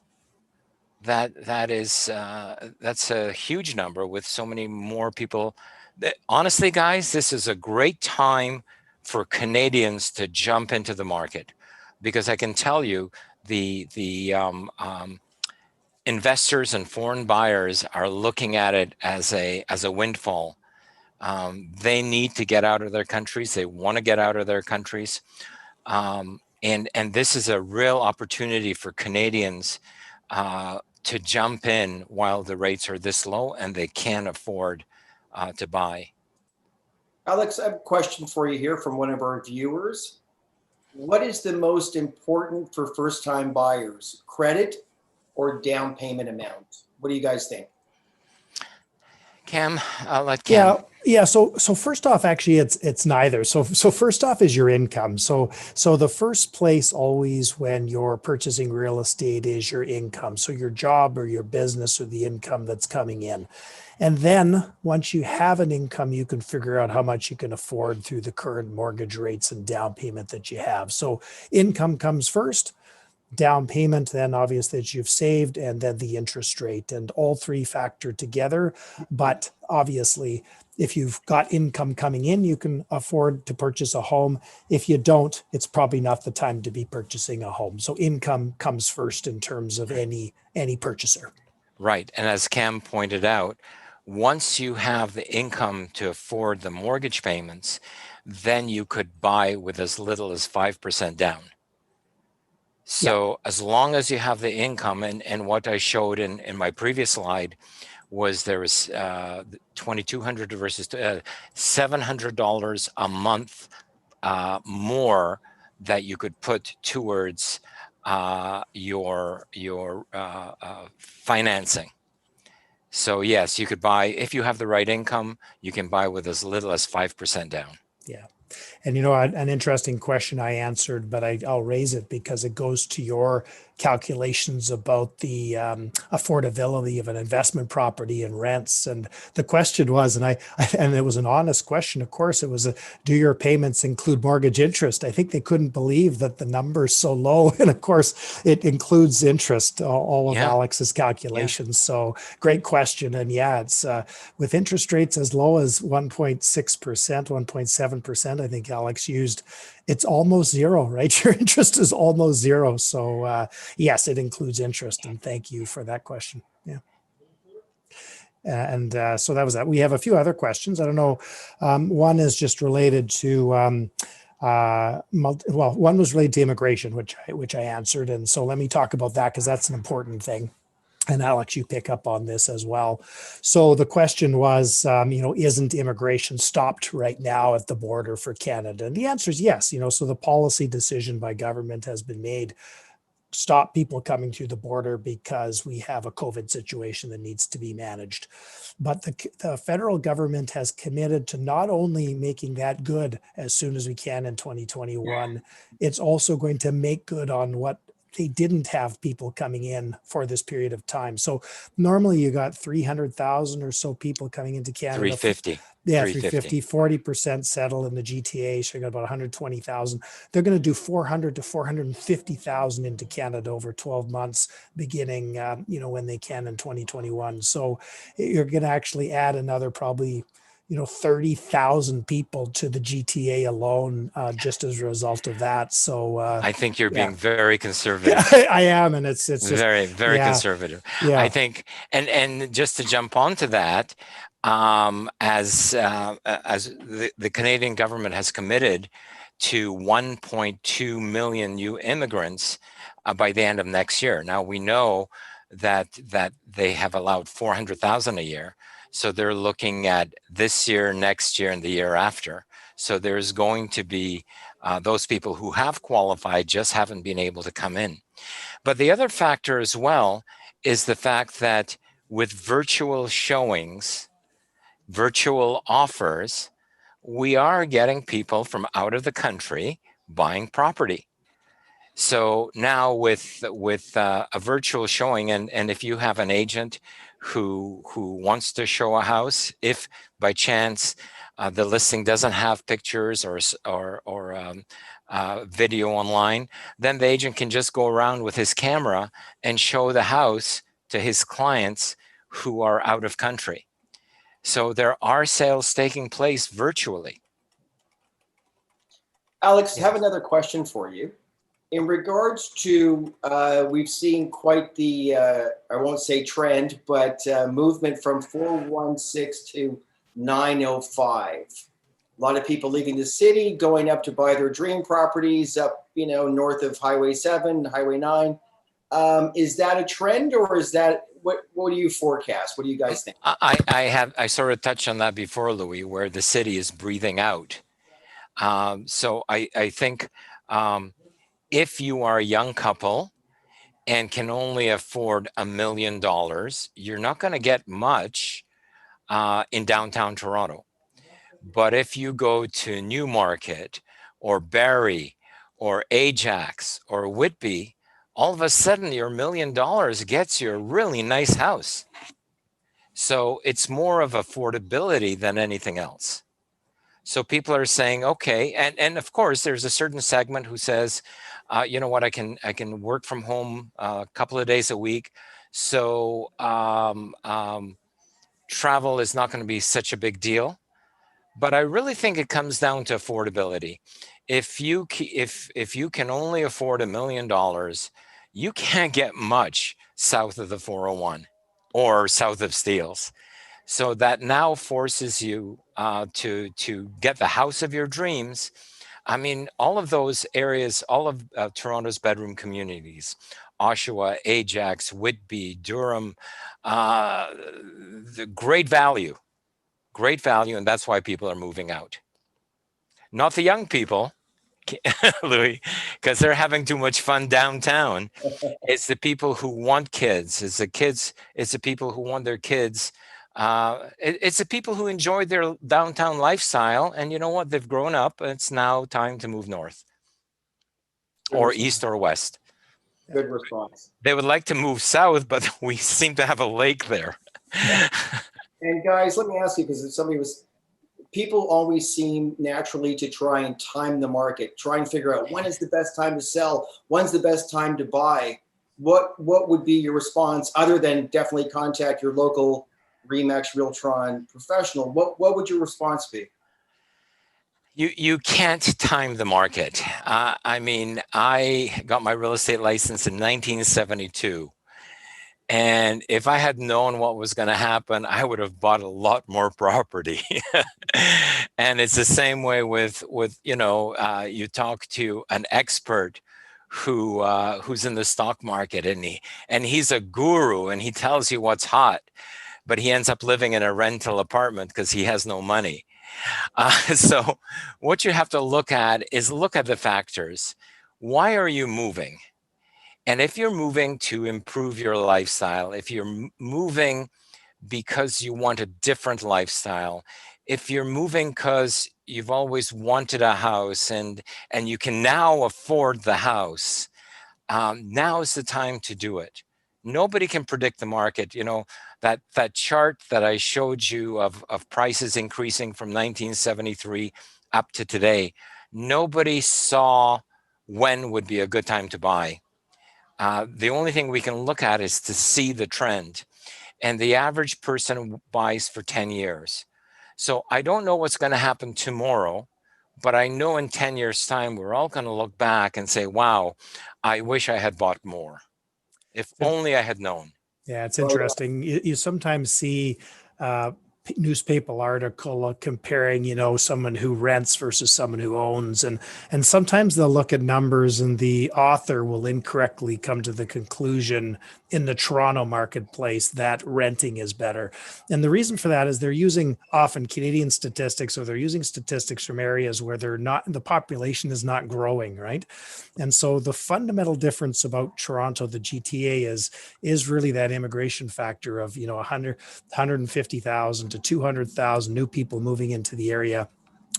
That's a huge number with so many more people. Honestly, guys, this is a great time for Canadians to jump into the market, because I can tell you the investors and foreign buyers are looking at it as a windfall. They need to get out of their countries. They want to get out of their countries. And this is a real opportunity for Canadians to jump in while the rates are this low and they can afford to buy. Alex, I have a question for you here from one of our viewers. What is the most important for first-time buyers, credit or down payment amount? What do you guys think? Cam, I'll let Cam. Yeah. So first off, actually, it's neither. So first off is your income. So the first place always when you're purchasing real estate is your income. So your job or your business or the income that's coming in. And then once you have an income, you can figure out how much you can afford through the current mortgage rates and down payment that you have. So income comes first, down payment, then obviously that you've saved, and then the interest rate, and all three factor together. But obviously, if you've got income coming in, you can afford to purchase a home. If you don't, it's probably not the time to be purchasing a home. So income comes first in terms of any purchaser. Right. And as Cam pointed out, once you have the income to afford the mortgage payments, then you could buy with as little as 5% down. So as long as you have the income, and what I showed in my previous slide there was $2,200 versus $700 a month more that you could put towards your financing. So yes, you could buy, if you have the right income, you can buy with as little as 5% down. Yeah. And you know, an interesting question I answered, but I'll raise it because it goes to your calculations about the affordability of an investment property and rents. And the question was, and it was an honest question. Of course, it was, do your payments include mortgage interest? I think they couldn't believe that the number is so low. And of course, it includes interest, all of Yeah. Alex's calculations. So great question. And yeah, it's with interest rates as low as 1.6%, 1.7%, I think Alex used, it's almost zero, right? Your interest is almost zero. So yes, it includes interest. And thank you for that question. Yeah. And so that was that. We have a few other questions. I don't know. One is just related to, one was related to immigration, which I answered. And so let me talk about that because that's an important thing. And Alex, you pick up on this as well. So the question was, isn't immigration stopped right now at the border for Canada? And the answer is yes. So the policy decision by government has been made, stop people coming through the border because we have a COVID situation that needs to be managed. But the federal government has committed to not only making that good as soon as we can in 2021, it's also going to make good on what they didn't have people coming in for this period of time. So normally you got 300,000 or so people coming into Canada. 350. Yeah, 350, 40% settle in the GTA. So you got about 120,000. They're going to do 400 to 450,000 into Canada over 12 months, beginning, when they can in 2021. So you're going to actually add another probably 30,000 people to the GTA alone, just as a result of that. So I think you're being very conservative. Yeah, I am, and it's just very conservative. Yeah, I think, and just to jump onto that, as the Canadian government has committed to 1.2 million new immigrants by the end of next year. Now we know that they have allowed 400,000 a year. So they're looking at this year, next year, and the year after. So there's going to be those people who have qualified just haven't been able to come in. But the other factor as well is the fact that with virtual showings, virtual offers, we are getting people from out of the country buying property. So now with a virtual showing, and if you have an agent who wants to show a house, if by chance the listing doesn't have pictures or video online, then the agent can just go around with his camera and show the house to his clients who are out of country. So there are sales taking place virtually. Alex, I have another question for you. In regards to, we've seen quite the, I won't say trend, but movement from 416 to 905. A lot of people leaving the city, going up to buy their dream properties up, north of Highway 7, Highway 9. Is that a trend, or is that, what do you forecast? What do you guys think? I sort of touched on that before, Louis, where the city is breathing out. So I think if you are a young couple and can only afford $1 million, you're not going to get much in downtown Toronto. But if you go to Newmarket or Barrie or Ajax or Whitby, all of a sudden your $1 million gets you a really nice house. So it's more of affordability than anything else. So people are saying, okay, and of course there's a certain segment who says, you know what, I can work from home a couple of days a week, so travel is not going to be such a big deal. But I really think it comes down to affordability. If you can only afford $1 million, you can't get much south of the 401 or south of Steeles. So that now forces you to get the house of your dreams. I mean, all of those areas, all of Toronto's bedroom communities Oshawa, Ajax, Whitby, Durham, the great value, and that's why people are moving out. Not the young people, Louis, because they're having too much fun downtown. It's the people who want kids. It's the people who want their kids. It's the people who enjoy their downtown lifestyle. And you know what? They've grown up. It's now time to move north or east or west. Good response. They would like to move south, but we seem to have a lake there. And guys, let me ask you, because people always seem naturally to try and time the market, try and figure out when is the best time to sell, when's the best time to buy. What would be your response, other than definitely contact your local RE/MAX Realtron professional? What would your response be? You can't time the market. I mean, I got my real estate license in 1972. And if I had known what was going to happen, I would have bought a lot more property. And it's the same way with you talk to an expert who's in the stock market, and he's a guru, and he tells you what's hot, but he ends up living in a rental apartment because he has no money. So what you have to look at the factors. Why are you moving? And if you're moving to improve your lifestyle, if you're moving because you want a different lifestyle, if you're moving because you've always wanted a house and you can now afford the house, now is the time to do it. Nobody can predict the market. You know, that chart that I showed you of prices increasing from 1973 up to today, nobody saw when would be a good time to buy. The only thing we can look at is to see the trend. And the average person buys for 10 years. So I don't know what's going to happen tomorrow, but I know in 10 years' time, we're all going to look back and say, wow, I wish I had bought more. If only I had known. Yeah, it's interesting. You sometimes see newspaper article comparing, someone who rents versus someone who owns, and sometimes they'll look at numbers, and the author will incorrectly come to the conclusion in the Toronto marketplace that renting is better. And the reason for that is they're using often Canadian statistics, or they're using statistics from areas where the population is not growing, right? And so the fundamental difference about Toronto, the GTA, is really that immigration factor of 150,000 to 200,000 new people moving into the area.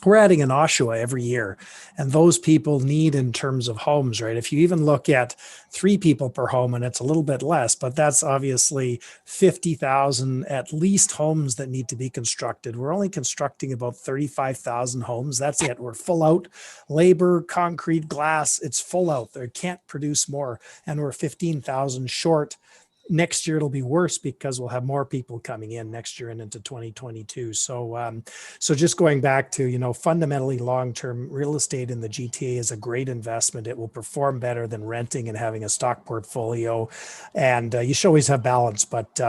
We're adding an Oshawa every year, and those people need, in terms of homes, right? If you even look at 3 people per home, and it's a little bit less, but that's obviously 50,000 at least homes that need to be constructed. We're only constructing about 35,000 homes. That's it. We're full out. Labor, concrete, glass, it's full out. They can't produce more, and we're 15,000 short. Next year it'll be worse because we'll have more people coming in next year and into 2022. So just going back to, fundamentally long-term real estate in the GTA is a great investment. It will perform better than renting and having a stock portfolio. And you should always have balance, but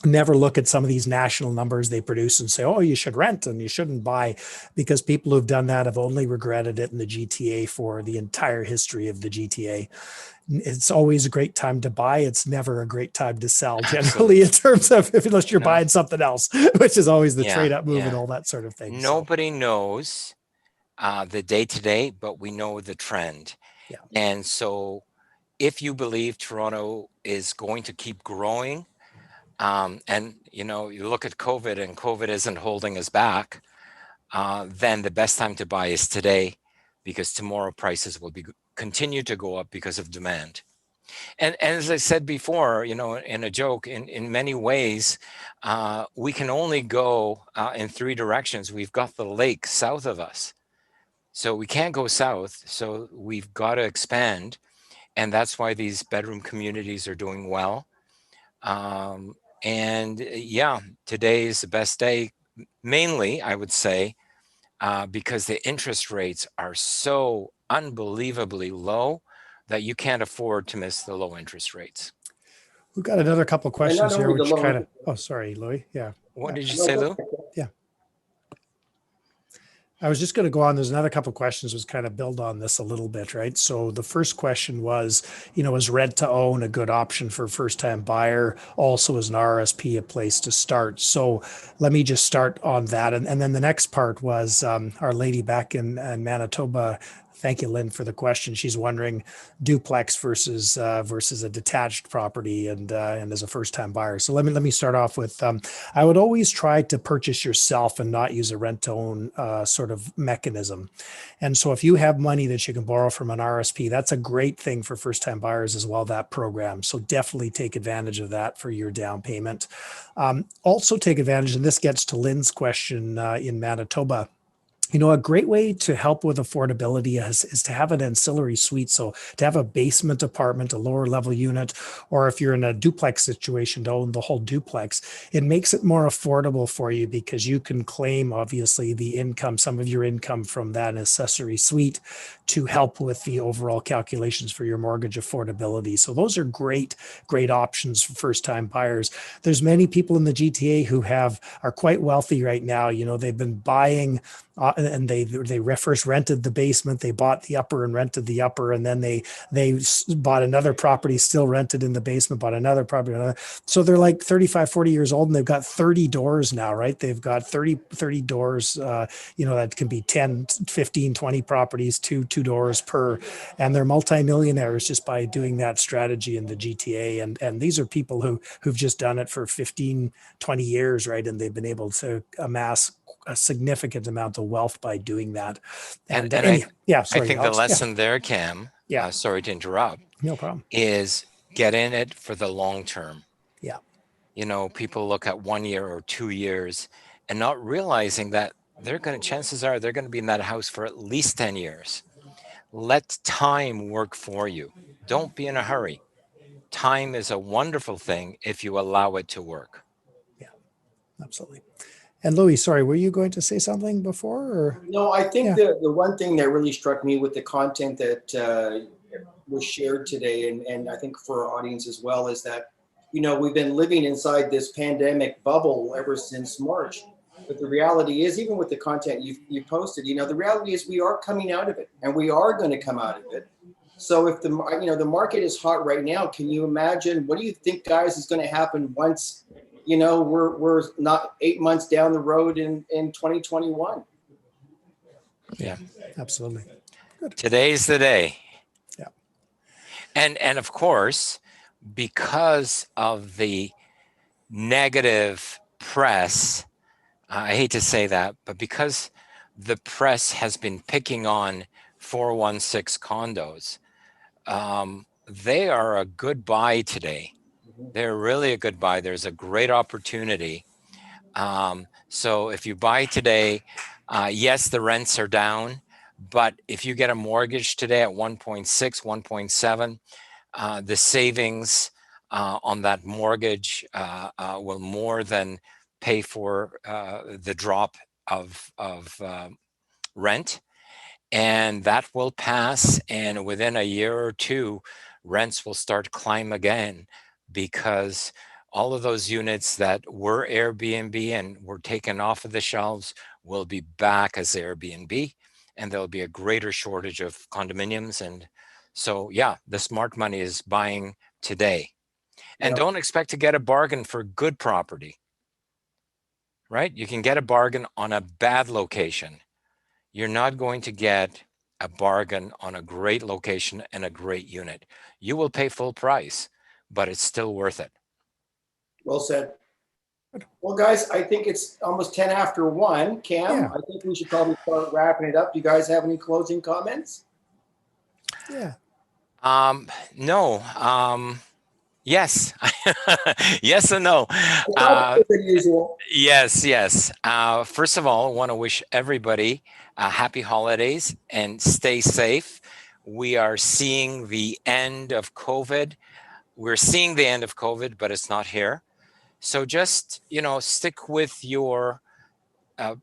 never look at some of these national numbers they produce and say, oh, you should rent and you shouldn't buy, because people who've done that have only regretted it in the GTA for the entire history of the GTA. It's always a great time to buy. It's never a great time to sell, generally, in terms of, unless you're buying something else, which is always the trade up move and all that sort of thing. Nobody knows the day to day, but we know the trend. Yeah. And so if you believe Toronto is going to keep growing, and you look at COVID, and COVID isn't holding us back, then the best time to buy is today, because tomorrow prices will continue to go up because of demand. And as I said before, in a joke, in many ways, we can only go in 3 directions. We've got the lake south of us, so we can't go south. So we've got to expand. And that's why these bedroom communities are doing well. And yeah, today is the best day, mainly, I would say, because the interest rates are so unbelievably low that you can't afford to miss the low interest rates. We've got another couple of questions here, which oh, sorry, Louis. Yeah. What did you say, Lou? Yeah. I was just going to go on. There's another couple of questions was kind of build on this a little bit, right? So the first question was, is rent to own a good option for first time buyer? Also, is an RSP a place to start? So let me just start on that. And then the next part was our lady back in Manitoba. Thank you, Lynn, for the question. She's wondering duplex versus a detached property and as a first time buyer. So let me start off with I would always try to purchase yourself and not use a rent to own sort of mechanism. And so if you have money that you can borrow from an RSP, that's a great thing for first time buyers as well, that program. So definitely take advantage of that for your down payment. Also take advantage, and this gets to Lynn's question in Manitoba. A great way to help with affordability is to have an ancillary suite. So to have a basement apartment, a lower level unit, or if you're in a duplex situation, to own the whole duplex, it makes it more affordable for you because you can claim obviously the income, some of your income from that accessory suite to help with the overall calculations for your mortgage affordability. So those are great options for first time buyers. There's many people in the GTA who are quite wealthy right now. They've been buying and they first rented the basement, they bought the upper and rented the upper, and then they bought another property, still rented in the basement, bought another property. So they're like 35, 40 years old, and they've got 30 doors now, right? They've got 30 doors, that can be 10, 15, 20 properties, two doors per, and they're multimillionaires just by doing that strategy in the GTA. And these are people who've just done it for 15, 20 years, right? And they've been able to amass a significant amount of wealth by doing that. And Sorry, I think Alex. the lesson there, Cam, Yeah. sorry to interrupt, No problem. is get in it for the long term. Yeah. People look at 1 year or 2 years and not realizing that chances are they're going to be in that house for at least 10 years. Let time work for you. Don't be in a hurry. Time is a wonderful thing if you allow it to work. Yeah, absolutely. And Louis, sorry, were you going to say something before? Or? No, I think Yeah. the one thing that really struck me with the content that was shared today, and I think for our audience as well, is that, we've been living inside this pandemic bubble ever since March. But the reality is, even with the content you posted, the reality is we are coming out of it, and we are going to come out of it. So if the market is hot right now, can you imagine, what do you think, guys, is going to happen once we're not 8 months down the road in 2021? Yeah, absolutely. Good. Today's the day. Yeah. And of course, because of the negative press, I hate to say that, but because the press has been picking on 416 condos, they are a good buy today. They're really a good buy. There's a great opportunity. So if you buy today, yes, the rents are down, but if you get a mortgage today at 1.6, 1.7, the savings on that mortgage will more than pay for the drop of rent, and that will pass. And within a year or two, rents will start climb again, because all of those units that were Airbnb and were taken off of the shelves will be back as Airbnb, and there'll be a greater shortage of condominiums. And so, yeah, the smart money is buying today. And don't expect to get a bargain for good property, right? You can get a bargain on a bad location. You're not going to get a bargain on a great location and a great unit. You will pay full price, but it's still worth it. Well said. Well, guys, I think it's almost 10 after 1. Cam, Yeah. I think we should probably start wrapping it up. Do you guys have any closing comments? Yeah. No. Yes. Yes and no. Usual. Yes. First of all, I want to wish everybody happy holidays and stay safe. We are seeing the end of COVID. We're seeing the end of COVID, but it's not here. So just, stick with your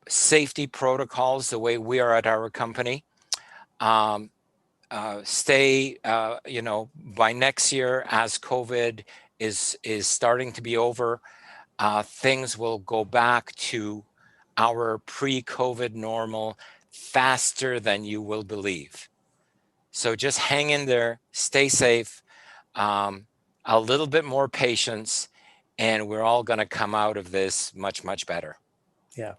safety protocols the way we are at our company. Stay, by next year, as COVID is starting to be over, things will go back to our pre-COVID normal. faster than you will believe. So just hang in there, stay safe, a little bit more patience, and we're all going to come out of this much, much better. Yeah.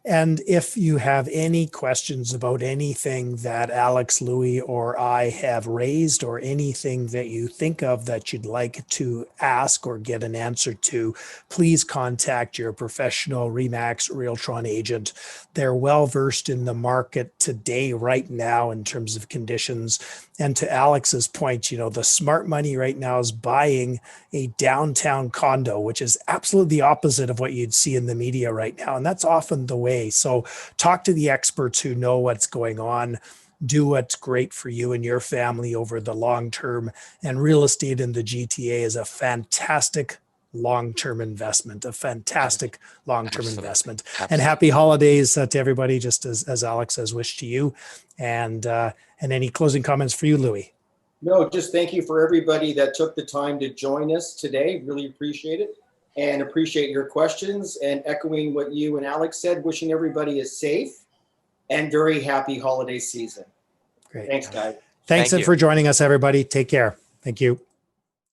And if you have any questions about anything that Alex, Louis, or I have raised, or anything that you think of that you'd like to ask or get an answer to, please contact your professional RE/MAX Realtron agent. They're well versed in the market today, right now, in terms of conditions. And to Alex's point, the smart money right now is buying a downtown condo, which is absolutely the opposite of what you'd see in the media right now. And that's often the way. So talk to the experts who know what's going on. Do what's great for you and your family over the long term. And real estate in the GTA is a fantastic long-term investment, a fantastic long-term Absolutely. investment. Absolutely. And happy holidays to everybody, just as Alex has wished to you. And any closing comments for you, Louis? No, just thank you for everybody that took the time to join us today. Really appreciate it, and appreciate your questions, and echoing what you and Alex said, wishing everybody a safe and very happy holiday season. Great. Thanks, guys. Thanks Thank you. for joining us, everybody. Take care. Thank you.